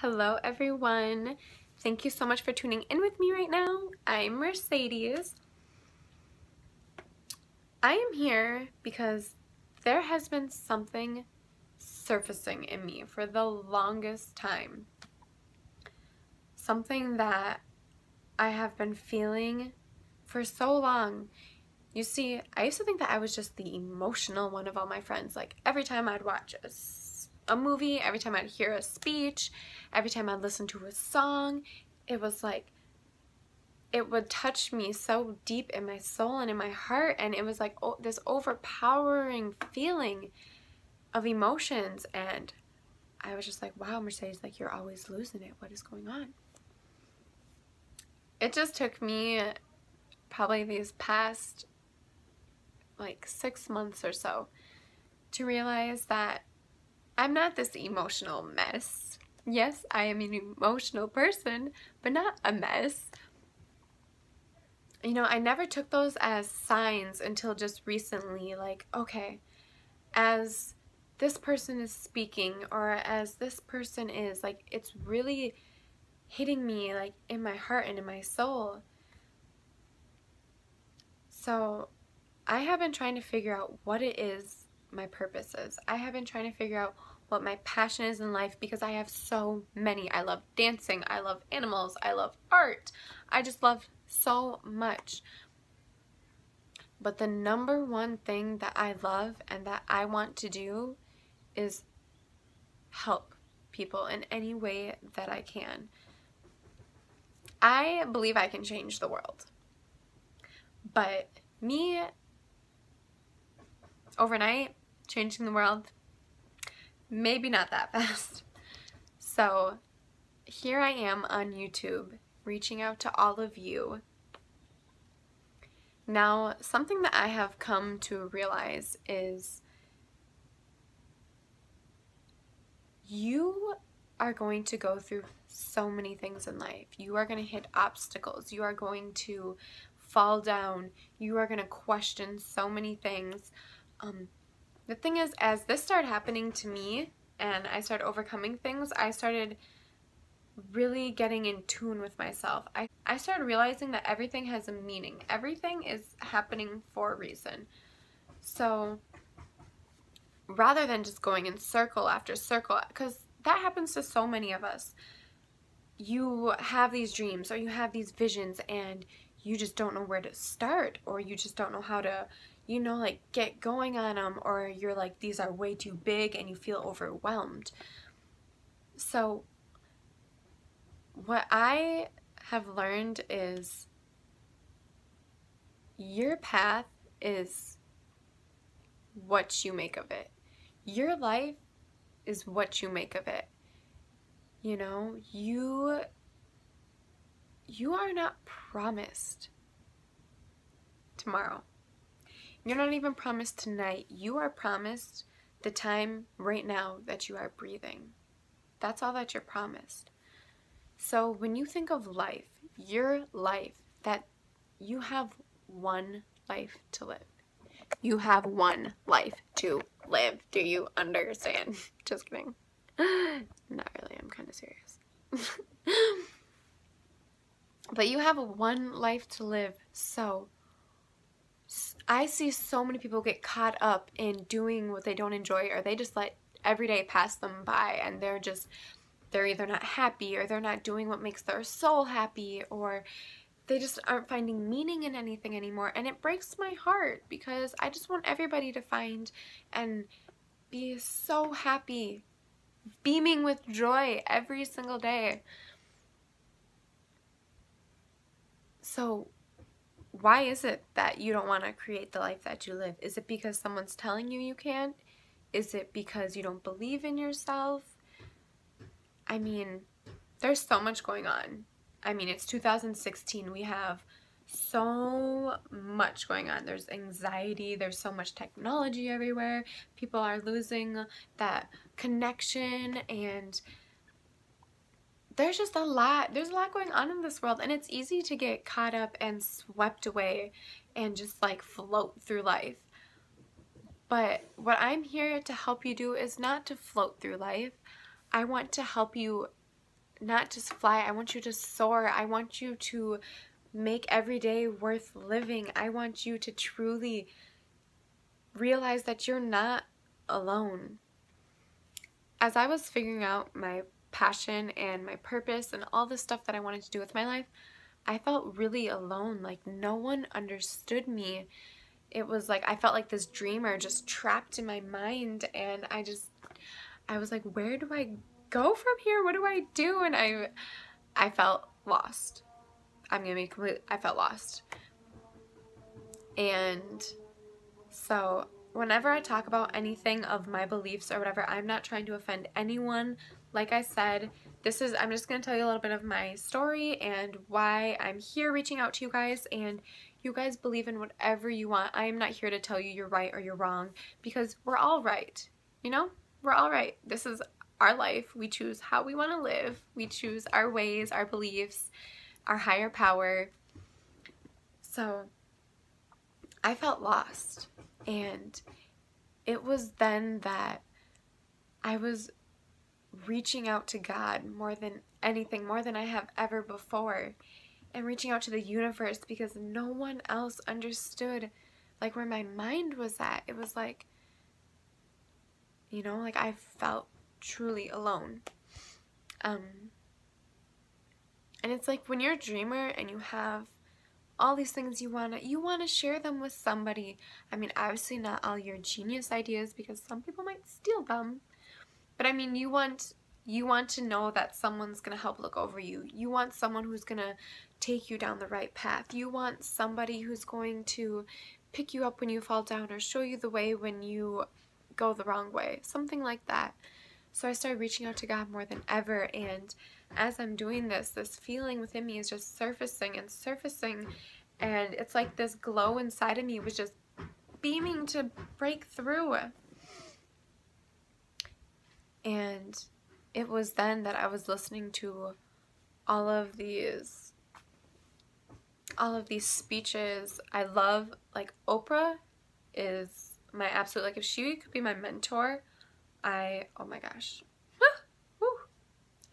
Hello everyone. Thank you so much for tuning in with me right now. I'm Mercedes. I am here because there has been something surfacing in me for the longest time. Something that I have been feeling for so long. You see, I used to think that I was just the emotional one of all my friends. Like every time I'd watch a movie, every time I'd hear a speech, every time I'd listen to a song, it was like it would touch me so deep in my soul and in my heart, and it was like this overpowering feeling of emotions, and I was just like, wow, Mercedes, like you're always losing it. What is going on? It just took me probably these past like 6 months or so to realize that I'm not this emotional mess. Yes, I am an emotional person, but not a mess. You know, I never took those as signs until just recently, like, okay, as this person is speaking or as this person is, like, it's really hitting me, like, in my heart and in my soul. So I have been trying to figure out what it is my purpose is. I have been trying to figure out what my passion is in life because I have so many. I love dancing, I love animals, I love art. I just love so much. But the number one thing that I love and that I want to do is help people in any way that I can. I believe I can change the world. But me overnight changing the world, maybe not that fast. So here I am on YouTube reaching out to all of you. Now, something that I have come to realize is you are going to go through so many things in life. You are going to hit obstacles. You are going to fall down. You are going to question so many things. The thing is, as this started happening to me and I started overcoming things, I started really getting in tune with myself. I started realizing that everything has a meaning. Everything is happening for a reason. So rather than just going in circle after circle, because that happens to so many of us, you have these dreams or you have these visions and you just don't know where to start, or you just don't know how to, you know, like get going on them, or you're like, these are way too big and you feel overwhelmed. So what I have learned is your path is what you make of it. Your life is what you make of it. You know, you are not promised tomorrow. You're not even promised tonight. You are promised the time right now that you are breathing. That's all that you're promised. So when you think of life, your life, that you have one life to live. You have one life to live. Do you understand? Just kidding. Not really, I'm kind of serious. But you have one life to live, so I see so many people get caught up in doing what they don't enjoy, or they just let every day pass them by, and they're either not happy, or they're not doing what makes their soul happy, or they just aren't finding meaning in anything anymore. And it breaks my heart because I just want everybody to find and be so happy, beaming with joy every single day. So why is it that you don't want to create the life that you live? Is it because someone's telling you you can't? Is it because you don't believe in yourself? I mean, there's so much going on. I mean, it's 2016. We have so much going on. There's anxiety. There's so much technology everywhere. People are losing that connection, and there's just a lot. There's a lot going on in this world, and it's easy to get caught up and swept away and just like float through life. But what I'm here to help you do is not to float through life. I want to help you not just fly. I want you to soar. I want you to make every day worth living. I want you to truly realize that you're not alone. As I was figuring out my passion and my purpose and all the stuff that I wanted to do with my life, I felt really alone. Like no one understood me. It was like I felt like this dreamer just trapped in my mind, and I was like, where do I go from here? What do I do? And I felt lost. I felt lost. And so whenever I talk about anything of my beliefs or whatever, I'm not trying to offend anyone. Like I said, I'm just going to tell you a little bit of my story and why I'm here reaching out to you guys, and you guys believe in whatever you want. I am not here to tell you you're right or you're wrong, because we're all right. You know, we're all right. This is our life. We choose how we want to live. We choose our ways, our beliefs, our higher power. So I felt lost, and it was then that I was reaching out to God more than anything, more than I have ever before, and reaching out to the universe, because no one else understood like where my mind was at. It was like, you know, like I felt truly alone. And it's like when you're a dreamer and you have all these things you want to share them with somebody. I mean, obviously not all your genius ideas, because some people might steal them. But I mean, you want to know that someone's going to help look over you. You want someone who's going to take you down the right path. You want somebody who's going to pick you up when you fall down, or show you the way when you go the wrong way. Something like that. So I started reaching out to God more than ever, and as I'm doing this feeling within me is just surfacing and surfacing, and it's like this glow inside of me was just beaming to break through. And it was then that I was listening to all of these speeches. I love, like, Oprah is my absolute, like, if she could be my mentor, oh my gosh.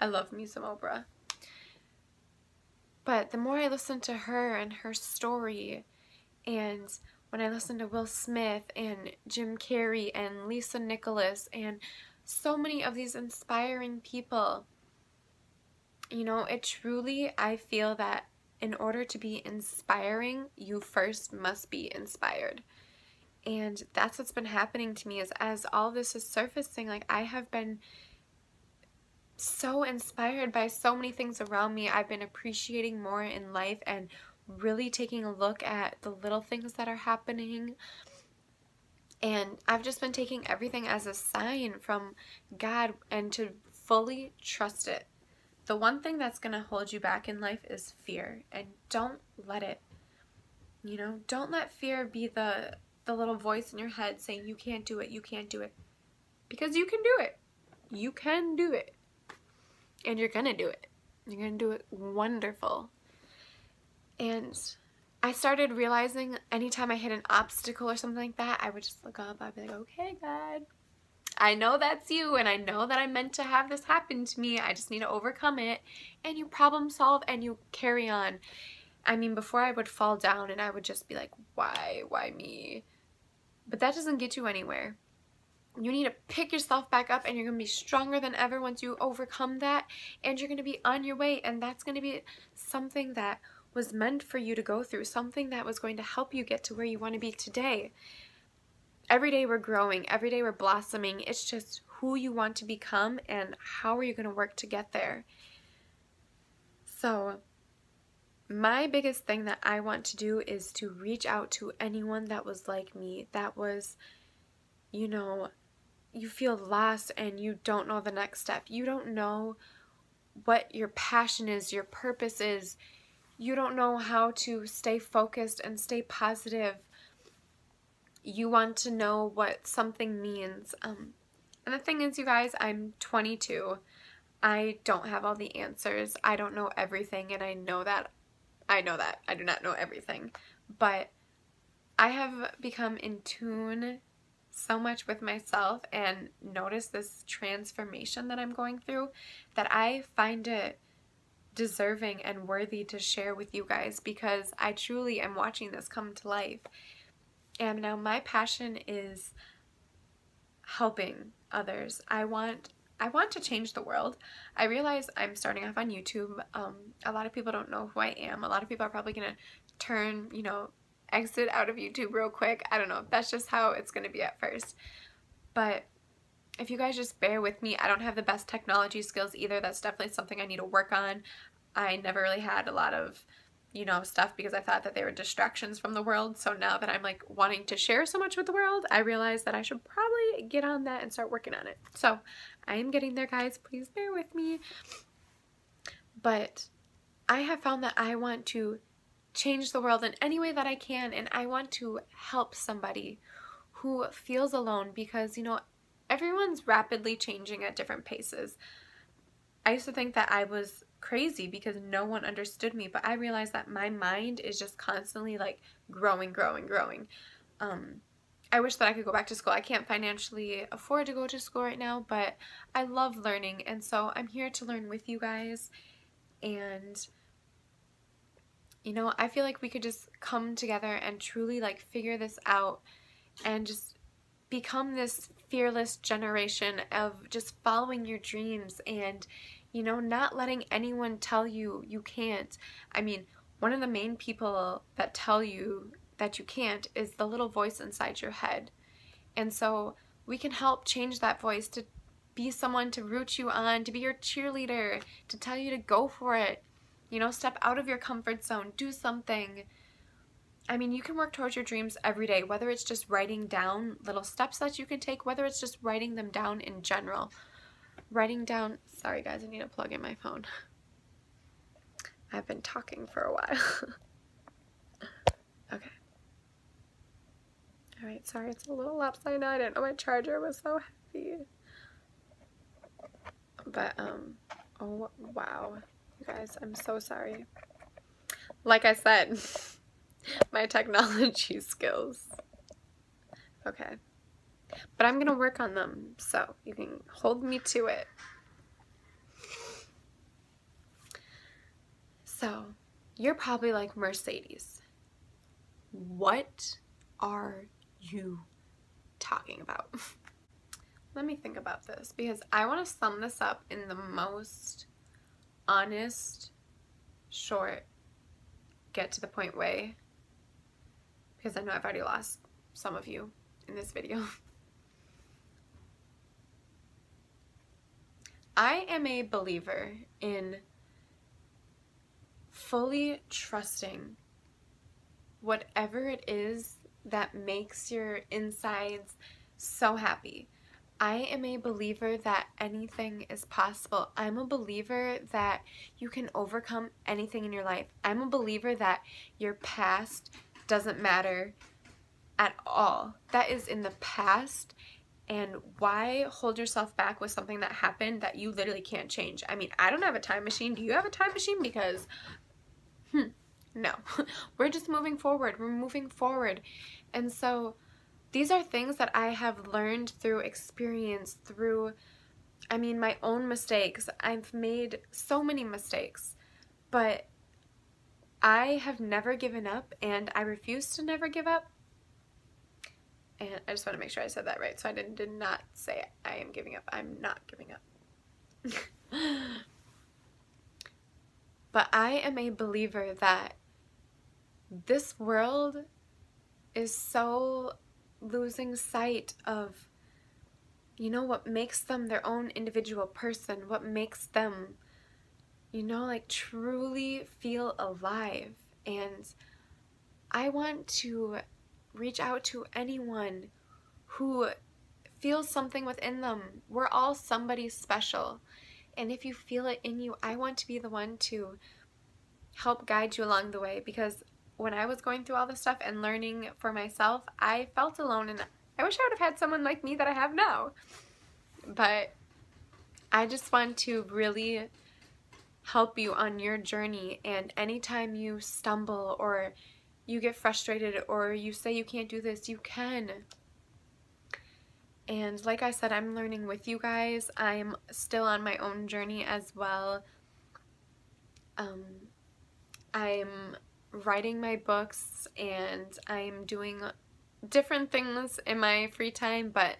I love me some Oprah. But the more I listened to her and her story, and when I listened to Will Smith and Jim Carrey and Lisa Nicholas and so many of these inspiring people, you know, it truly, I feel that in order to be inspiring, you first must be inspired. And that's what's been happening to me, is as all this is surfacing, like I have been so inspired by so many things around me. I've been appreciating more in life and really taking a look at the little things that are happening. And I've just been taking everything as a sign from God, and to fully trust it. The one thing that's going to hold you back in life is fear, and don't let it, you know, don't let fear be the little voice in your head saying you can't do it, you can't do it. Because you can do it. You can do it. And you're gonna do it. You're gonna do it wonderful. And I started realizing anytime I hit an obstacle or something like that, I would just look up. I'd be like, okay, God, I know that's you, and I know that I meant to have this happen to me. I just need to overcome it. And you problem solve and you carry on. I mean, before I would fall down and I would just be like, why me? But that doesn't get you anywhere. You need to pick yourself back up, and you're going to be stronger than ever once you overcome that, and you're going to be on your way, and that's going to be something that was meant for you to go through, something that was going to help you get to where you want to be today. Every day we're growing, every day we're blossoming. It's just who you want to become and how are you going to work to get there. So my biggest thing that I want to do is to reach out to anyone that was like me, that was, you know, you feel lost and you don't know the next step. You don't know what your passion is, your purpose is. You don't know how to stay focused and stay positive. You want to know what something means. And the thing is, you guys, I'm 22. I don't have all the answers. I don't know everything, and I know that. I do not know everything. But I have become in tune so much with myself and notice this transformation that I'm going through that I find it deserving and worthy to share with you guys, because I truly am watching this come to life. And now my passion is helping others. I want to change the world. I realize I'm starting off on YouTube. A lot of people don't know who I am. A lot of people are probably gonna turn, exit out of YouTube real quick. I don't know. That's just how it's gonna be at first. But if you guys just bear with me, I don't have the best technology skills either. That's definitely something I need to work on. I never really had a lot of, stuff because I thought that they were distractions from the world. So now that I'm like wanting to share so much with the world, I realize that I should probably get on that and start working on it. So I am getting there, guys. Please bear with me. But I have found that I want to change the world in any way that I can, and I want to help somebody who feels alone, because everyone's rapidly changing at different paces. I used to think that I was crazy because no one understood me, but I realized that my mind is just constantly like growing. I wish that I could go back to school. I can't financially afford to go to school right now, but I love learning, and so I'm here to learn with you guys. And I feel like we could just come together and truly like figure this out and just become this fearless generation of just following your dreams and not letting anyone tell you you can't. I mean, one of the main people that tell you that you can't is the little voice inside your head. And so we can help change that voice to be someone to root you on, to be your cheerleader, to tell you to go for it. Step out of your comfort zone, do something. I mean, you can work towards your dreams every day, whether it's just writing down little steps that you can take, whether it's just writing them down in general. Writing down, sorry guys, I need to plug in my phone. I've been talking for a while. Okay. Alright, sorry, it's a little upside down. I didn't know my charger was so heavy. But, oh wow. You guys, I'm so sorry. Like I said, my technology skills. Okay. But I'm gonna work on them, so you can hold me to it. So, you're probably like, Mercedes, what are you talking about? Let me think about this, because I want to sum this up in the most honest, short, get to the point way, because I know I've already lost some of you in this video. I am a believer in fully trusting whatever it is that makes your insides so happy. I am a believer that anything is possible. I'm a believer that you can overcome anything in your life. I'm a believer that your past doesn't matter at all. That is in the past. And why hold yourself back with something that happened that you literally can't change? I mean, I don't have a time machine. Do you have a time machine? Because, no. We're just moving forward. We're moving forward. And so these are things that I have learned through experience, through, my own mistakes. I've made so many mistakes, but I have never given up, and I refuse to never give up. And I just want to make sure I said that right. So I did not say I am giving up. I'm not giving up. But I am a believer that this world is so losing sight of, what makes them their own individual person, what makes them, like truly feel alive. And I want to reach out to anyone who feels something within them. We're all somebody special. And if you feel it in you, I want to be the one to help guide you along the way, because when I was going through all this stuff and learning for myself, I felt alone, and I wish I would have had someone like me that I have now. But I just want to really help you on your journey, and anytime you stumble or you get frustrated or you say you can't do this, you can. And like I said, I'm learning with you guys. I'm still on my own journey as well. I'm writing my books and I'm doing different things in my free time, but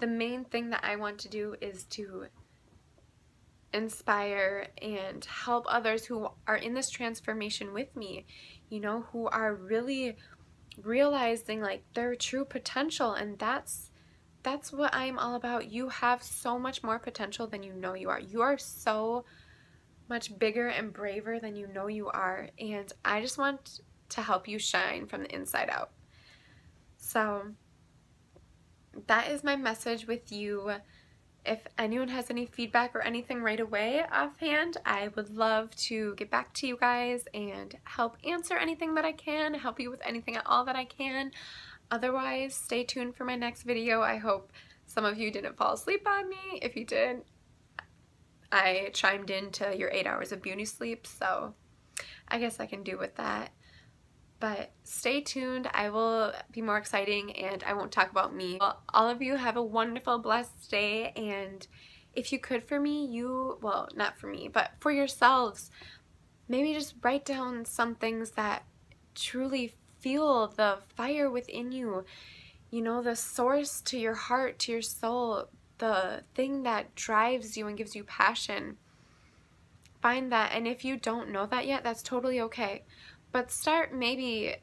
the main thing that I want to do is to inspire and help others who are in this transformation with me, you know, who are really realizing like their true potential. And that's what I'm all about. You have so much more potential than you know you are. You are so much bigger and braver than you know you are, and I just want to help you shine from the inside out. So that is my message with you. If anyone has any feedback or anything right away offhand, I would love to get back to you guys and help answer anything that I can, help you with anything at all that I can. Otherwise, stay tuned for my next video. I hope some of you didn't fall asleep on me. If you did, I chimed into your 8 hours of beauty sleep, so I guess I can do with that. But stay tuned. I will be more exciting and I won't talk about me. Well, all of you have a wonderful, blessed day, and if you could for me, well, not for me, but for yourselves, maybe just write down some things that truly fuel the fire within you, you know, the source to your heart, to your soul, the thing that drives you and gives you passion. Find that, and if you don't know that yet, that's totally okay. But start maybe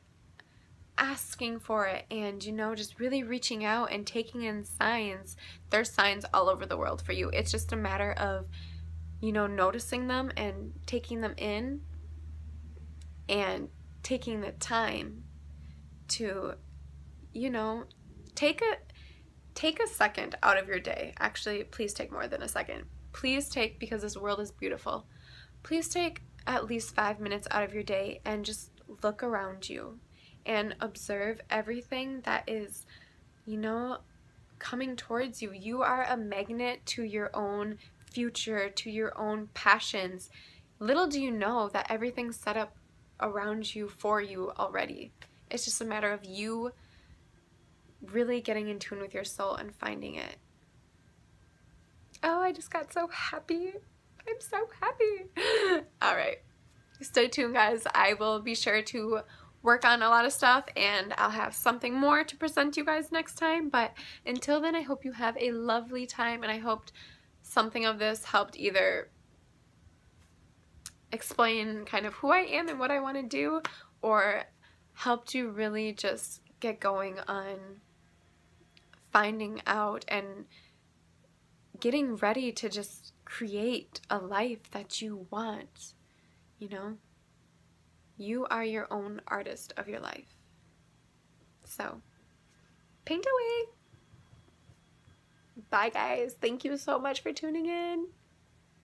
asking for it and, you know, just really reaching out and taking in signs. There's signs all over the world for you. It's just a matter of, you know, noticing them and taking them in and taking the time to, you know, take a second out of your day. Actually, please take more than a second. Please take, because this world is beautiful, please take at least 5 minutes out of your day and just look around you and observe everything that is, you know, coming towards you. You are a magnet to your own future, to your own passions. Little do you know that everything's set up around you for you already. It's just a matter of you really getting in tune with your soul and finding it. Oh, I just got so happy. I'm so happy. All right. Stay tuned, guys. I will be sure to work on a lot of stuff and I'll have something more to present to you guys next time. But until then, I hope you have a lovely time, and I hoped something of this helped either explain kind of who I am and what I want to do, or helped you really just get going on finding out and getting ready to just create a life that you want. You know, you are your own artist of your life. So, paint away. Bye, guys. Thank you so much for tuning in.